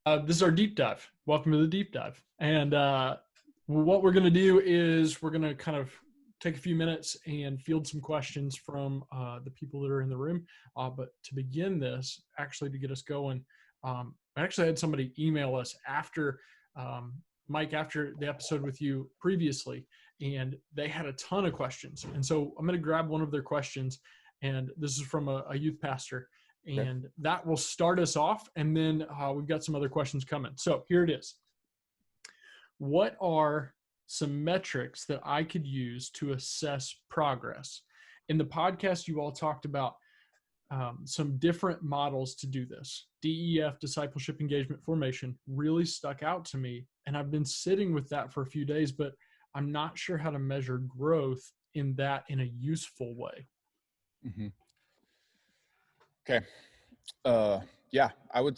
This is our deep dive. Welcome to the deep dive. And what we're going to do is we're going to kind of take a few minutes and field some questions from the people that are in the room. But to begin this, actually to get us going, I actually had somebody email us after, Mike, after the episode with you previously, and they had a ton of questions. And so I'm going to grab one of their questions, and this is from a youth pastor. And that will start us off. And then we've got some other questions coming. So here it is. What are some metrics that I could use to assess progress? In the podcast, you all talked about some different models to do this. DEF, discipleship, engagement, formation, really stuck out to me. And I've been sitting with that for a few days, but I'm not sure how to measure growth in that in a useful way. Mm-hmm. Okay. Yeah, I would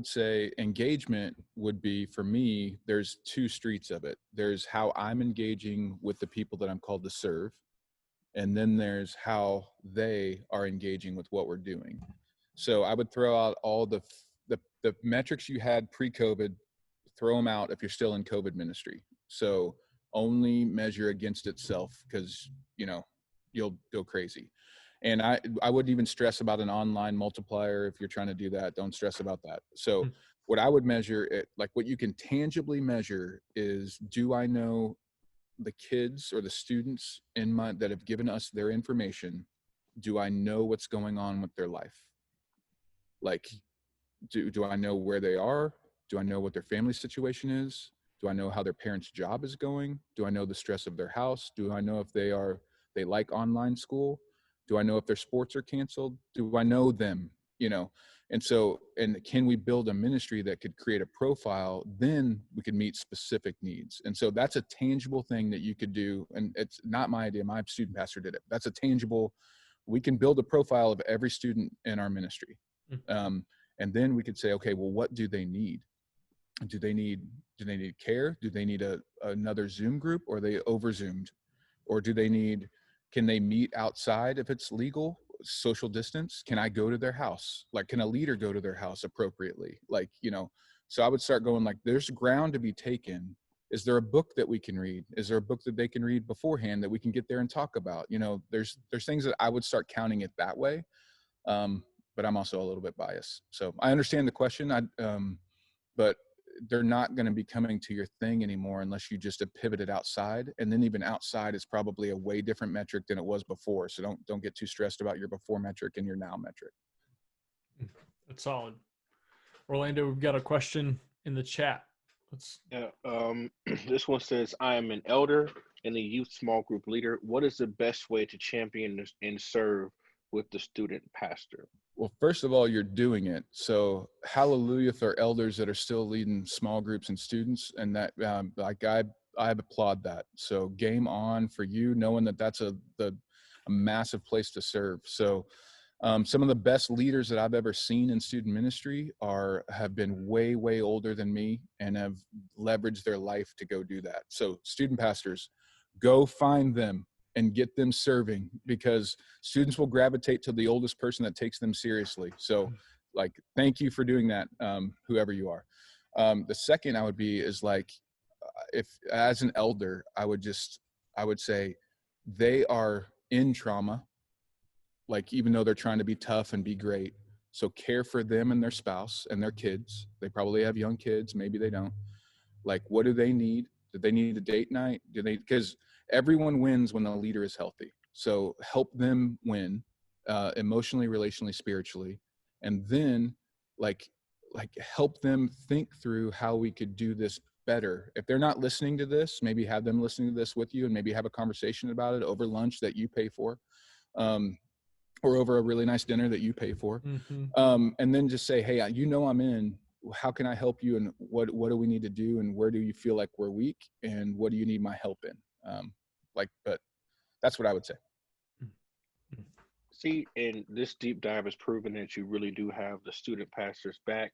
say engagement would be, for me, there's two streets of it. There's how I'm engaging with the people that I'm called to serve. And then there's how they are engaging with what we're doing. So I would throw out all the metrics you had pre-COVID, throw them out if you're still in COVID ministry. So only measure against itself, because, you'll go crazy. And I wouldn't even stress about an online multiplier. If you're trying to do that, don't stress about that. So what I would measure, like what you can tangibly measure, is, do I know the kids or the students that have given us their information? Do I know what's going on with their life? Like, do I know where they are? Do I know what their family situation is? Do I know how their parents' job is going? Do I know the stress of their house? Do I know if they like online school? Do I know if their sports are canceled? Do I know them? And can we build a ministry that could create a profile? Then we could meet specific needs. And so that's a tangible thing that you could do. And it's not my idea. My student pastor did it. That's a tangible, we can build a profile of every student in our ministry. And then we could say, okay, well, what do they need? Do they need care? Do they need another Zoom group, or are they over Zoomed? Or can they meet outside if it's legal, social distance? Can I go to their house? Like, can a leader go to their house appropriately? So I would start going, like, there's ground to be taken. Is there a book that we can read? Is there a book that they can read beforehand that we can get there and talk about? There's things that I would start counting it that way. But I'm also a little bit biased. So I understand the question, but they're not going to be coming to your thing anymore unless you just pivot it outside. And then even outside is probably a way different metric than it was before. So don't get too stressed about your before metric and your now metric. That's solid. Orlando, we've got a question in the chat. This one says, I am an elder and a youth small group leader. What is the best way to champion and serve with the student pastor? Well, first of all, you're doing it. So hallelujah for elders that are still leading small groups and students. And that, I applaud that. So game on for you, knowing that that's a massive place to serve. So some of the best leaders that I've ever seen in student ministry have been way, way older than me and have leveraged their life to go do that. So student pastors, go find them and get them serving, because students will gravitate to the oldest person that takes them seriously. So, like, thank you for doing that, whoever you are. The second I would be is, like, if as an elder, I would say they are in trauma, like, even though they're trying to be tough and be great. So care for them and their spouse and their kids. They probably have young kids. Maybe they don't. Like, what do they need? Do they need a date night? Because everyone wins when the leader is healthy. So help them win, emotionally, relationally, spiritually. And then like help them think through how we could do this better. If they're not listening to this, maybe have them listening to this with you, and maybe have a conversation about it over lunch that you pay for, or over a really nice dinner that you pay for. And then just say, hey, I'm in. How can I help you? And what do we need to do? And where do you feel like we're weak? And what do you need my help in? But that's what I would say. See, and this deep dive has proven that you really do have the student pastor's back,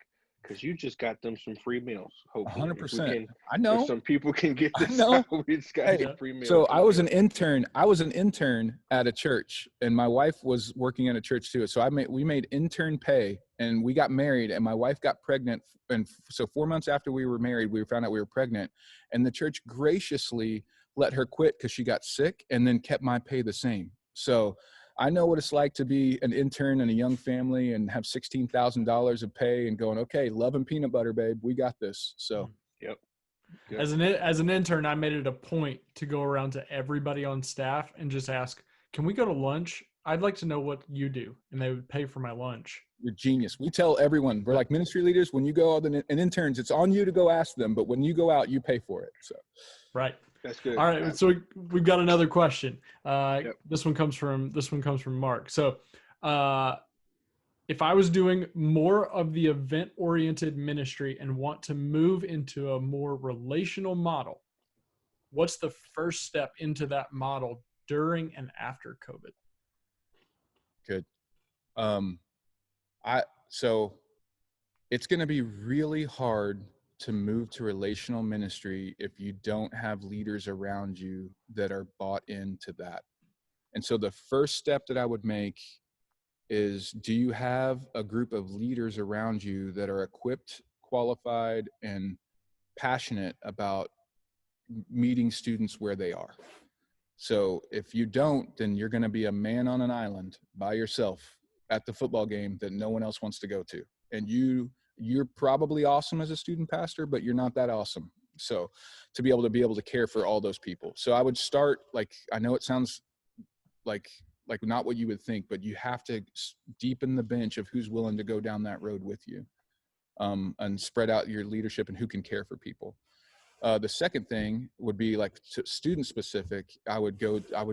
Because you just got them some free meals. Hopefully, if we 100%. can, I know. if some people can get I this know. out, we just got to Hey, get free meals. so I was an intern. I was an intern at a church, and my wife was working at a church too. So we made intern pay, and we got married, and my wife got pregnant. And so 4 months after we were married, we found out we were pregnant, and the church graciously let her quit because she got sick, and then kept my pay the same. So I know what it's like to be an intern in a young family and have $16,000 of pay and going, okay, love and peanut butter, babe, we got this. So, yep. Good. As an intern, I made it a point to go around to everybody on staff and just ask, "Can we go to lunch? I'd like to know what you do," and they would pay for my lunch. you're genius. We tell everyone, we're like ministry leaders, when you go out and interns, it's on you to go ask them, but when you go out, you pay for it. So, right. That's good. All right, so we've got another question. Yep. This one comes from Mark. So, if I was doing more of the event-oriented ministry and want to move into a more relational model, what's the first step into that model during and after COVID? good. So it's going to be really hard to move to relational ministry if you don't have leaders around you that are bought into that. And so the first step that I would make is, do you have a group of leaders around you that are equipped, qualified, and passionate about meeting students where they are? So if you don't, then you're going to be a man on an island by yourself at the football game that no one else wants to go to. And you're probably awesome as a student pastor, but you're not that awesome. So to be able to care for all those people. So I would start, like, I know it sounds like not what you would think, but you have to deepen the bench of who's willing to go down that road with you, and spread out your leadership and who can care for people. The second thing would be, like, student specific. I would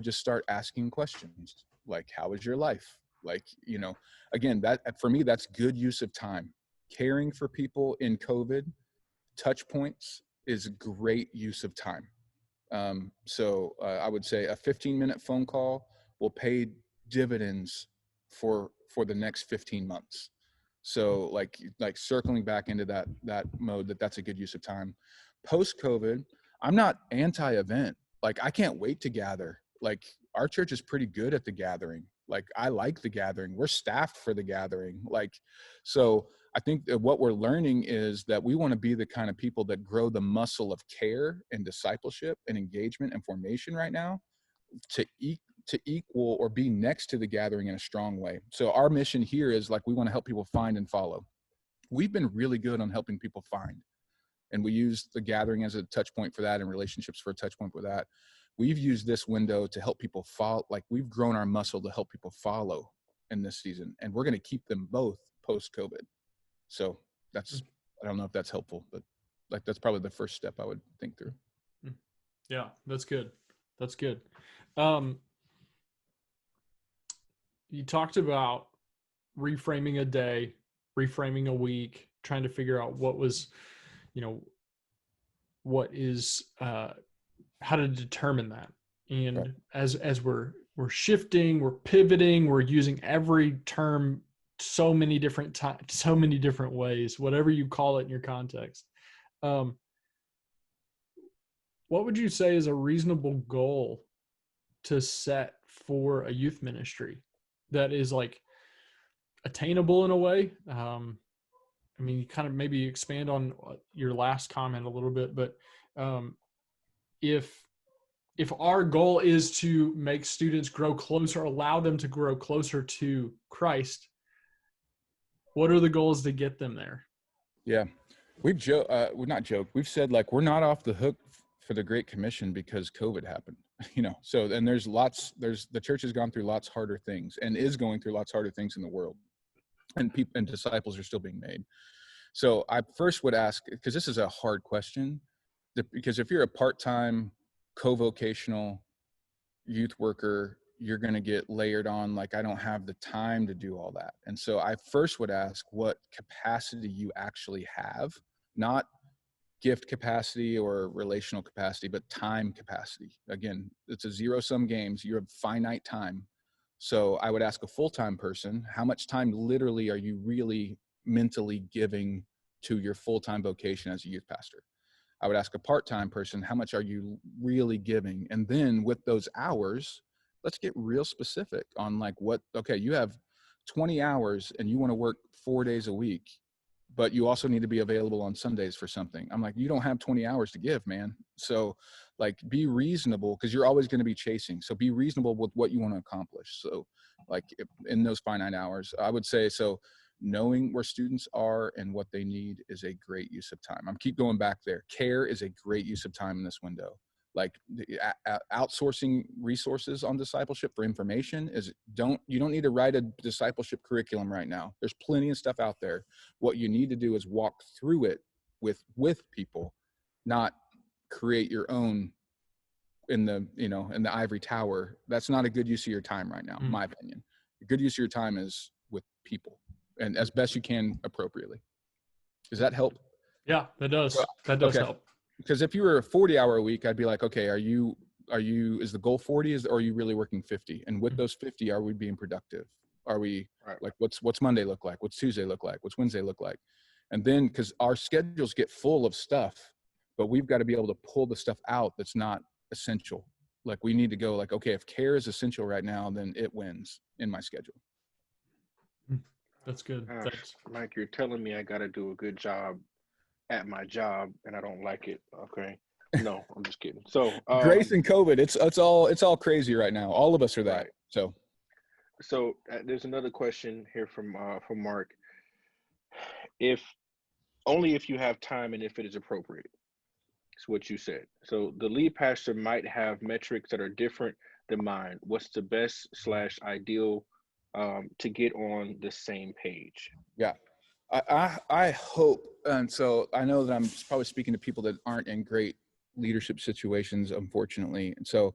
just start asking questions like, how was your life? Like, again, that for me, that's good use of time. Caring for people in COVID, touch points is great use of time. So I would say a 15-minute phone call will pay dividends for the next 15 months. So like circling back into that mode, that's a good use of time. Post-COVID, I'm not anti-event. Like, I can't wait to gather. Like, our church is pretty good at the gathering. Like, I like the gathering. We're staffed for the gathering. Like, so I think that what we're learning is that we want to be the kind of people that grow the muscle of care and discipleship and engagement and formation right now to equal or be next to the gathering in a strong way. So our mission here is, like, we want to help people find and follow. We've been really good on helping people find. And we use the gathering as a touch point for that, and relationships for a touch point for that. We've used this window to help people follow. Like, we've grown our muscle to help people follow in this season, and we're going to keep them both post-COVID. So that's, I don't know if that's helpful, but like, that's probably the first step I would think through. Yeah, that's good. That's good. You talked about reframing a day, reframing a week, trying to figure out what was, what is, how to determine that. And Right. as we're shifting, we're pivoting, we're using every term so many different times, so many different ways, whatever you call it in your context. What would you say is a reasonable goal to set for a youth ministry that is, like, attainable in a way? I mean, you kind of maybe expand on your last comment a little bit, but if our goal is to make students grow closer, allow them to grow closer to Christ, what are the goals to get them there? Yeah, we've not joked. We've said, like, we're not off the hook for the Great Commission because COVID happened. So, and the church has gone through lots harder things and is going through lots harder things in the world, and people and disciples are still being made. So I first would ask, because this is a hard question, because if you're a part-time co-vocational youth worker, you're going to get layered on, like, I don't have the time to do all that. And so I first would ask what capacity you actually have, not gift capacity or relational capacity, but time capacity. Again, it's a zero-sum game. So you have finite time. So I would ask a full-time person, how much time literally are you really mentally giving to your full-time vocation as a youth pastor. I would ask a part-time person, how much are you really giving? And then with those hours, let's get real specific on like okay, you have 20 hours and you want to work 4 days a week, but you also need to be available on Sundays for something. I'm like, you don't have 20 hours to give, man. So like, be reasonable, because you're always going to be chasing. So be reasonable with what you want to accomplish. So like in those finite hours, I would say, so knowing where students are and what they need is a great use of time. I'm keep going back there. Care is a great use of time in this window. Like outsourcing resources on discipleship for information you don't need to write a discipleship curriculum right now. There's plenty of stuff out there. What you need to do is walk through it with people, not create your own in the ivory tower. That's not a good use of your time right now, in my opinion. A good use of your time is with people, and as best you can appropriately. Does that help? Yeah, that does. That does help. Because if you were a 40-hour a week, I'd be like, okay, is the goal 40? Or are you really working 50? And with those 50, are we being productive? Are we like, what's Monday look like? What's Tuesday look like? What's Wednesday look like? And then, because our schedules get full of stuff, but we've got to be able to pull the stuff out that's not essential. Like, we need to go like, okay, if care is essential right now, then it wins in my schedule. That's good. Thanks. Mike, you're telling me I got to do a good job at my job and I don't like it. Okay. No, I'm just kidding. So grace and COVID, it's all crazy right now. All of us are that. Right. So there's another question here from Mark. If you have time and if it is appropriate, is what you said. So the lead pastor might have metrics that are different than mine. What's the best / ideal to get on the same page? Yeah. I hope, and so I know that I'm probably speaking to people that aren't in great leadership situations, unfortunately. And so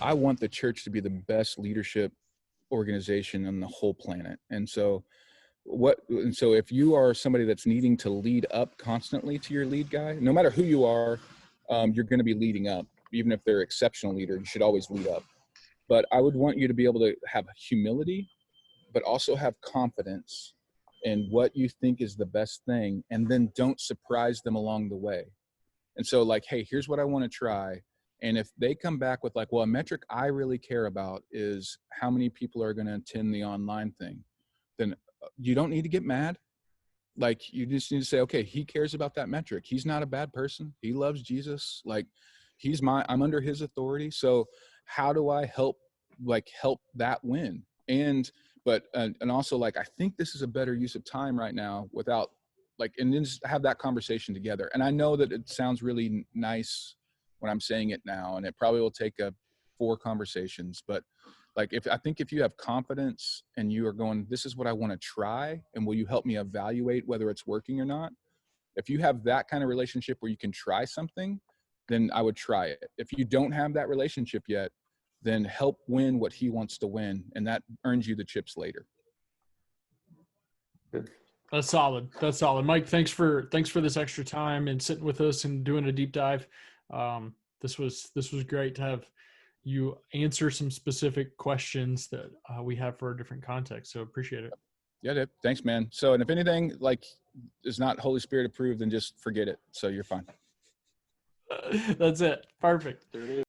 I want the church to be the best leadership organization on the whole planet. And so if you are somebody that's needing to lead up constantly to your lead guy, no matter who you are, you're going to be leading up. Even if they're exceptional leader, you should always lead up. But I would want you to be able to have humility, but also have confidence in what you think is the best thing, and then don't surprise them along the way. And so like, hey, here's what I want to try. And if they come back with like, well, a metric I really care about is how many people are going to attend the online thing, then you don't need to get mad. Like, you just need to say, okay, he cares about that metric. He's not a bad person. He loves Jesus. Like, I'm under his authority. So how do I help that win? But also, like, I think this is a better use of time right now without like, and then just have that conversation together. And I know that it sounds really nice when I'm saying it now, and it probably will take 4 conversations, but like, if you have confidence and you are going, this is what I want to try, and will you help me evaluate whether it's working or not? If you have that kind of relationship where you can try something, then I would try it. If you don't have that relationship yet, then help win what he wants to win, and that earns you the chips later. That's solid. Mike, thanks for this extra time and sitting with us and doing a deep dive. This was great to have you answer some specific questions that we have for a different context. So appreciate it. Yeah, Dave. Thanks, man. So, and if anything like is not Holy Spirit approved, then just forget it. So you're fine. That's it. Perfect. There it is.